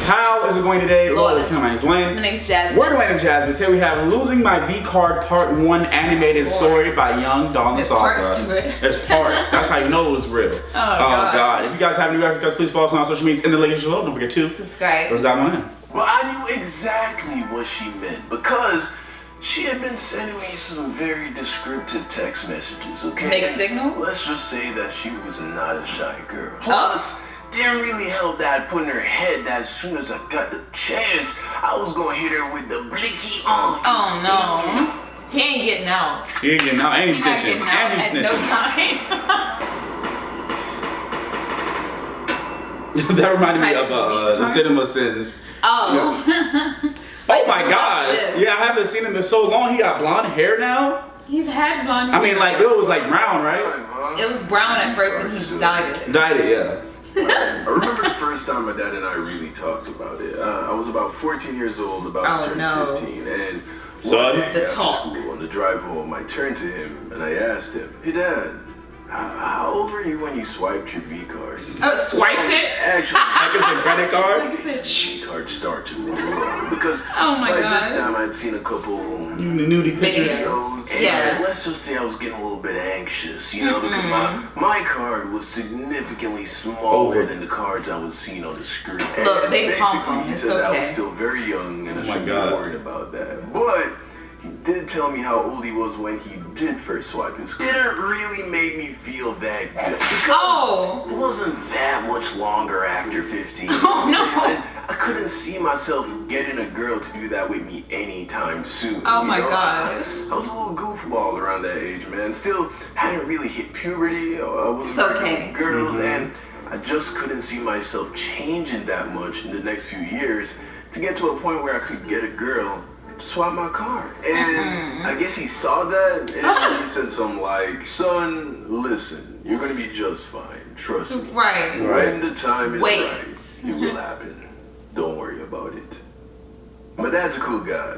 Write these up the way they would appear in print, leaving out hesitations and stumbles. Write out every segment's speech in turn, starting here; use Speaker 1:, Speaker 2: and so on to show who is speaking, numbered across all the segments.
Speaker 1: How is it going today? Lord, my name's Dwayne.
Speaker 2: My name's Jasmine.
Speaker 1: We're Dwayne and Jasmine. Today we have Losing My V-Card Part 1 animated story by Young Dawn
Speaker 2: There's parts
Speaker 1: Lasagna.
Speaker 2: to it.
Speaker 1: There's parts. That's how you know it was real. Oh, God. If you guys have any records, please follow us on our social medias in the link below. Don't forget to
Speaker 2: subscribe.
Speaker 1: Let's dive on in.
Speaker 3: Well, I knew exactly what she meant because she had been sending me some very descriptive text messages, okay?
Speaker 2: Mixed signal?
Speaker 3: Let's just say that she was not a shy girl. Plus, didn't really help that put in her head that as soon as I got the chance, I was gonna hit her with the blicky on.
Speaker 2: Oh no. He ain't getting out.
Speaker 1: He ain't getting out. And he's snitching.
Speaker 2: And he's snitching. No time.
Speaker 1: That reminded me of the Cinema Sins.
Speaker 2: Oh.
Speaker 1: Oh my God. Yeah, I haven't seen him in so long. He got blonde hair now.
Speaker 2: He's had blonde hair.
Speaker 1: I mean, like, it was like brown, right?
Speaker 2: It was brown at first and he dyed it.
Speaker 1: Dyed it, yeah.
Speaker 3: I remember the first time my dad and I really talked about it. I was about 14 years old, about to turn 15, and
Speaker 1: so
Speaker 3: after school, on the drive home, I turned to him and I asked him, "Hey, Dad, how old were you when you swiped your V card?"
Speaker 2: Oh, swiped it?
Speaker 3: Actually,
Speaker 1: like it's a credit card.
Speaker 2: Like it's a
Speaker 3: V card start to roll because
Speaker 2: oh my God.
Speaker 3: this time I'd seen a couple
Speaker 1: nudie pictures.
Speaker 3: And
Speaker 2: yeah.
Speaker 3: Let's just say I was getting a little bit anxious, you know, because my card was significantly smaller than the cards I was seeing on the screen.
Speaker 2: Look, they
Speaker 3: basically he said that I was still very young and I shouldn't be worried about that. But he did tell me how old he was when he did first swipe his card. Didn't really make me feel that good because it wasn't that much longer after 15.
Speaker 2: Oh no.
Speaker 3: And I couldn't see myself getting a girl to do that with me anytime soon.
Speaker 2: Oh my gosh.
Speaker 3: I was a little goofball around that age, man. Still hadn't really hit puberty. I was working with girls, and I just couldn't see myself changing that much in the next few years to get to a point where I could get a girl to swap my card. And I guess he saw that, and he said something like, "Son, listen, you're gonna be just fine. Trust me.
Speaker 2: Right.
Speaker 3: When the time is right, it will happen. Don't worry about it." My dad's a cool guy,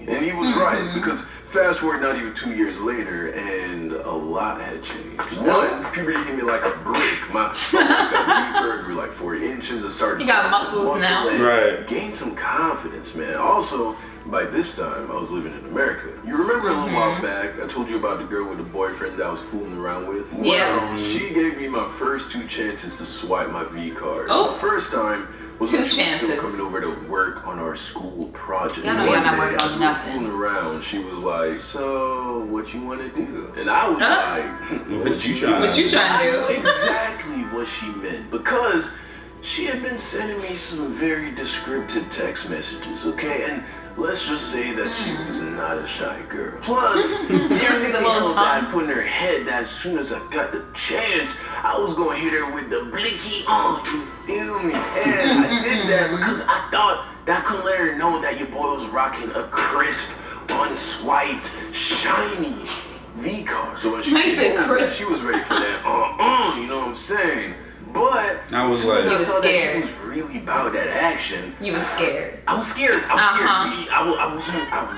Speaker 3: and he was right, because fast forward not even 2 years later, and a lot had changed. One, puberty hit me like a brick. My voice got deeper, grew like 4 inches, I started
Speaker 2: you got muscles now.
Speaker 3: And gained some confidence, man. Also, by this time, I was living in America. You remember a little while back, I told you about the girl with the boyfriend that I was fooling around with?
Speaker 2: Yeah.
Speaker 3: Well, she gave me my first 2 chances to swipe my V card.
Speaker 2: Oh.
Speaker 3: The first time was when she was still coming over to work on our school project.
Speaker 2: Y'all know y'all not working on nothing.
Speaker 3: Fooling around, she was like, "So, what you want to do?" And I was like,
Speaker 1: What you trying
Speaker 2: to do?
Speaker 3: I knew exactly what she meant because she had been sending me some very descriptive text messages, okay? And let's just say that she was not a shy girl. Plus, didn't really help that put in her head that as soon as I got the chance, I was gonna hit her with the blicky on. You feel me? And I did that because I thought that could let her know that your boy was rocking a crisp, unswiped, shiny V card. So when she came over, she was ready for that. You know what I'm saying? But
Speaker 1: I was
Speaker 3: as
Speaker 1: like,
Speaker 3: I saw that she was really about that action.
Speaker 2: You was scared.
Speaker 3: I was scared. I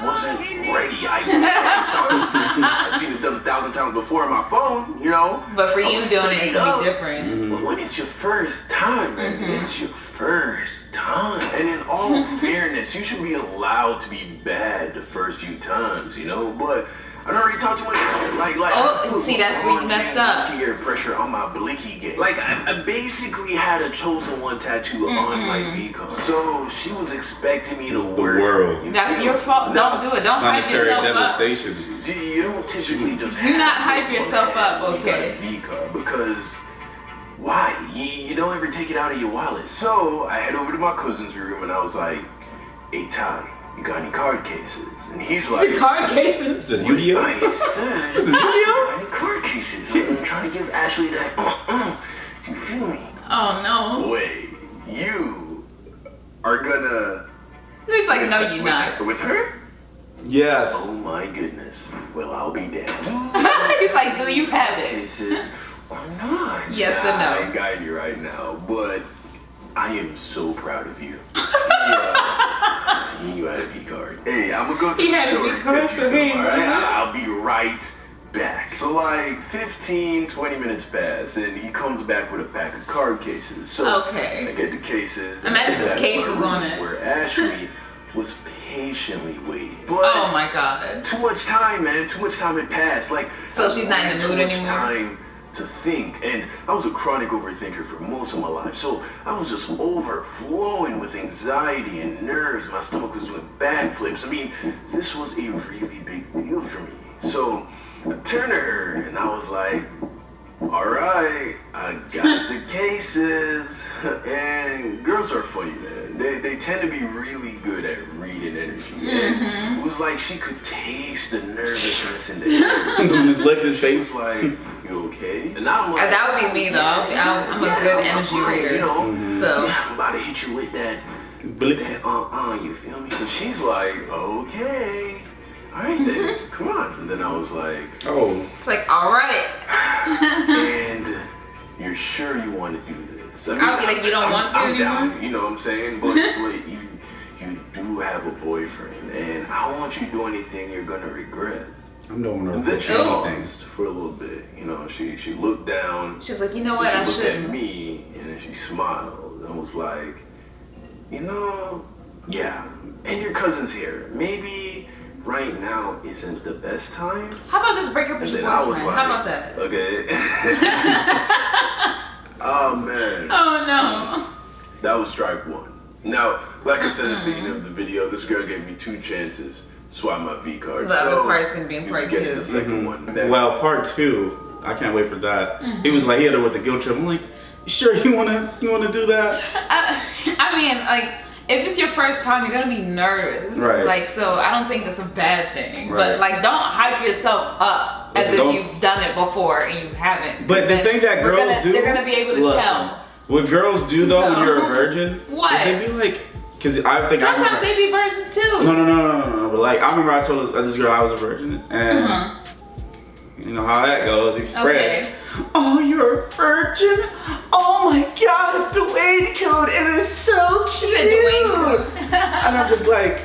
Speaker 3: wasn't ready. I'd seen it done 1,000 times before on my phone, you know.
Speaker 2: But for you doing it, it's gonna be different.
Speaker 3: But when it's your first time, man, it's your first time. And in all fairness, you should be allowed to be bad the first few times, you know. But I'd already talked to her, like,
Speaker 2: see, that's where you messed up.
Speaker 3: Peer pressure on my blicky game. Like, I basically had a chosen one tattoo on my V card. So she was expecting me to work.
Speaker 2: That's your fault. Don't do it. Don't hype yourself up.
Speaker 3: You don't typically just
Speaker 2: do not hype yourself up, okay?
Speaker 3: V card because why? You don't ever take it out of your wallet. So I head over to my cousin's room and I was like, "Hey Ty, you got any card cases?" And he's like,
Speaker 2: "Card cases?
Speaker 1: Is this Yu-Gi-Oh?
Speaker 3: I said,
Speaker 1: Is this Yu-Gi-Oh?
Speaker 3: Card cases. I'm trying to give Ashley that. You feel me?
Speaker 2: Oh no.
Speaker 3: Wait, you are gonna?
Speaker 2: He's like, "No, you're not."
Speaker 3: With her?
Speaker 1: Yes.
Speaker 3: Oh my goodness. Well, I'll be damned.
Speaker 2: He's like, "Do you have it?"
Speaker 3: Cases or not?
Speaker 2: Yes or no?
Speaker 3: I ain't guiding you right now, but I am so proud of you. You had a V card. Hey, I'm gonna go to the store and get you some, alright? I'll be right back. So like 15, 20 minutes pass, and he comes back with a pack of card cases. So
Speaker 2: okay.
Speaker 3: I get the cases.
Speaker 2: And that says cases on it.
Speaker 3: Where Ashley was patiently waiting. But
Speaker 2: oh my god.
Speaker 3: too much time, man. Too much time had passed. Like,
Speaker 2: so she's not in the mood anymore.
Speaker 3: Too much time to think, and I was a chronic overthinker for most of my life, so I was just overflowing with anxiety and nerves. My stomach was doing backflips. I mean, this was a really big deal for me. So I turned to her and I was like, all right, I got the cases. And girls are funny, man. They tend to be really good at reading energy. It was like she could taste the nervousness in the air.
Speaker 1: So just licked his face.
Speaker 3: Like, you okay? And I'm like,
Speaker 2: that would be me though. I'm a good energy reader.
Speaker 3: You know,
Speaker 2: so
Speaker 3: I'm about to hit you with that, you feel me? So she's like, okay, all right then, come on. And then I was like,
Speaker 1: oh.
Speaker 2: It's like, all right.
Speaker 3: And you're sure you want to do this? I mean,
Speaker 2: I'll be like, you don't want to
Speaker 3: I'm
Speaker 2: anymore?
Speaker 3: down, you know what I'm saying? But you do have a boyfriend, and I don't want you to do anything you're gonna regret.
Speaker 1: I'm doing
Speaker 3: And then she
Speaker 1: anything.
Speaker 3: paused for a little bit. You know, she looked down.
Speaker 2: She was like, you know what,
Speaker 3: She
Speaker 2: I
Speaker 3: looked
Speaker 2: shouldn't.
Speaker 3: at me, and then she smiled and was like, you know, yeah, and your cousin's here. Maybe right now isn't the best time.
Speaker 2: How about just break up with
Speaker 3: And
Speaker 2: your
Speaker 3: then I was
Speaker 2: boyfriend?
Speaker 3: like,
Speaker 2: How about that?
Speaker 3: okay. Oh man.
Speaker 2: Oh no.
Speaker 3: That was strike one. Now, like I said at the beginning of the video, this girl gave me 2 chances to swipe my V card.
Speaker 2: So the other part's gonna be in part
Speaker 3: getting
Speaker 2: 2.
Speaker 3: the second one. Then,
Speaker 1: Well, part 2, I can't wait for that. He was like, he hit her with the guilt trip. I'm like, you sure you wanna do that?
Speaker 2: I mean, like, if it's your first time, you're gonna be nervous.
Speaker 1: Right.
Speaker 2: Like, so I don't think it's a bad thing.
Speaker 1: Right.
Speaker 2: But like, don't hype yourself up as if you've done it before and you haven't.
Speaker 1: But the thing that girls do,
Speaker 2: they're gonna be able to tell.
Speaker 1: What girls do though when you're a virgin,
Speaker 2: What?
Speaker 1: is they be like, because I think
Speaker 2: Sometimes they be virgins too.
Speaker 1: No. But like, I remember I told this girl I was a virgin, and you know how that goes. It spreads.
Speaker 2: Okay.
Speaker 1: Oh, you're a virgin? Oh my God, Dwayne code. It is so cute.
Speaker 2: She said Dwayne code.
Speaker 1: And I'm just like,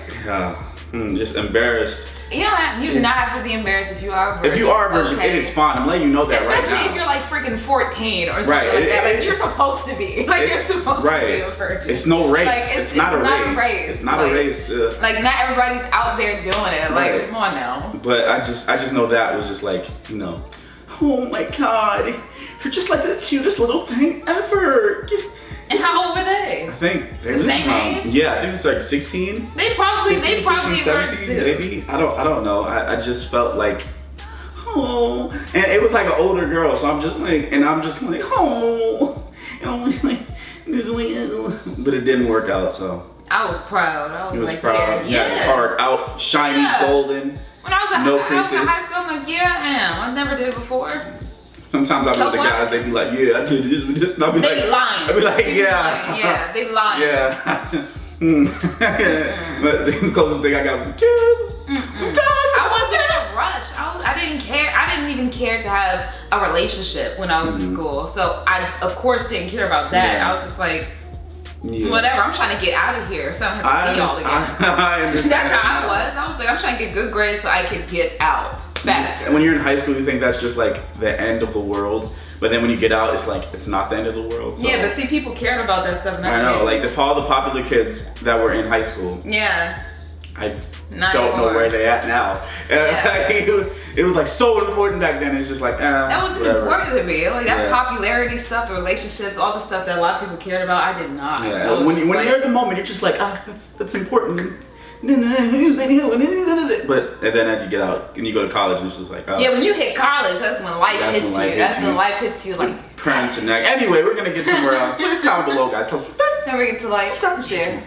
Speaker 1: just embarrassed.
Speaker 2: You do not have to be embarrassed if you are a virgin.
Speaker 1: If you are a virgin, it is fine. I'm letting you know that right now.
Speaker 2: Especially if you're like freaking 14 or something like that. Like, you're supposed to be. Like, you're supposed to be a virgin.
Speaker 1: It's no race.
Speaker 2: Like,
Speaker 1: it's not a race. It's not a race.
Speaker 2: Like, not everybody's out there doing it. Like, come on now.
Speaker 1: But I just know that was just like, you know, oh my God, you're just like the cutest little thing ever.
Speaker 2: And how old were they?
Speaker 1: I think they
Speaker 2: the same age.
Speaker 1: Yeah, I think it's like 16.
Speaker 2: They probably
Speaker 1: 16,
Speaker 2: were
Speaker 1: 17,
Speaker 2: too.
Speaker 1: maybe. I don't know. I just felt like, oh, and it was like an older girl, so I'm just like, oh, and I'm like, but it didn't work out, so.
Speaker 2: I was proud. I was like,
Speaker 1: proud.
Speaker 2: yeah.
Speaker 1: The card out, shiny, golden.
Speaker 2: When I was in
Speaker 1: creases.
Speaker 2: high school, I'm like, yeah, I am. I never did it before.
Speaker 1: Sometimes I know the guys, they be like, yeah, I did this and this. And I'll be
Speaker 2: They
Speaker 1: like,
Speaker 2: lying.
Speaker 1: I'll be like,
Speaker 2: Yeah, they lying.
Speaker 1: Yeah. But the closest thing I got was a kiss. Sometimes.
Speaker 2: I wasn't in a rush. I didn't care. I didn't even care to have a relationship when I was in school. So I, of course, didn't care about that.
Speaker 1: Yeah.
Speaker 2: I was just like, whatever. I'm trying to get out of here so I don't have to see y'all again.
Speaker 1: I understand.
Speaker 2: That's how I was. I was like, I'm trying to get good grades so I could get out faster.
Speaker 1: And when you're in high school, you think that's just like the end of the world. But then when you get out, it's like, it's not the end of the world. So.
Speaker 2: Yeah, but see, people cared about that stuff.
Speaker 1: I know, like all the popular kids that were in high school.
Speaker 2: Yeah.
Speaker 1: I
Speaker 2: Not
Speaker 1: don't
Speaker 2: anymore.
Speaker 1: know where they at now.
Speaker 2: Yeah.
Speaker 1: It was like so important back then. It's just like,
Speaker 2: that wasn't
Speaker 1: whatever.
Speaker 2: important to me. Like that
Speaker 1: Yeah.
Speaker 2: popularity stuff, the relationships, all the stuff that a lot of people cared about, I did not.
Speaker 1: Yeah. When you're in the moment, you're just like, that's important. But and then as you get out and you go to college, and it's just like,
Speaker 2: yeah, when you hit college, that's when life hits you. That's when life hits you like.
Speaker 1: Anyway, we're gonna get somewhere else. Please comment below, guys. Tell us.
Speaker 2: Never get to like share.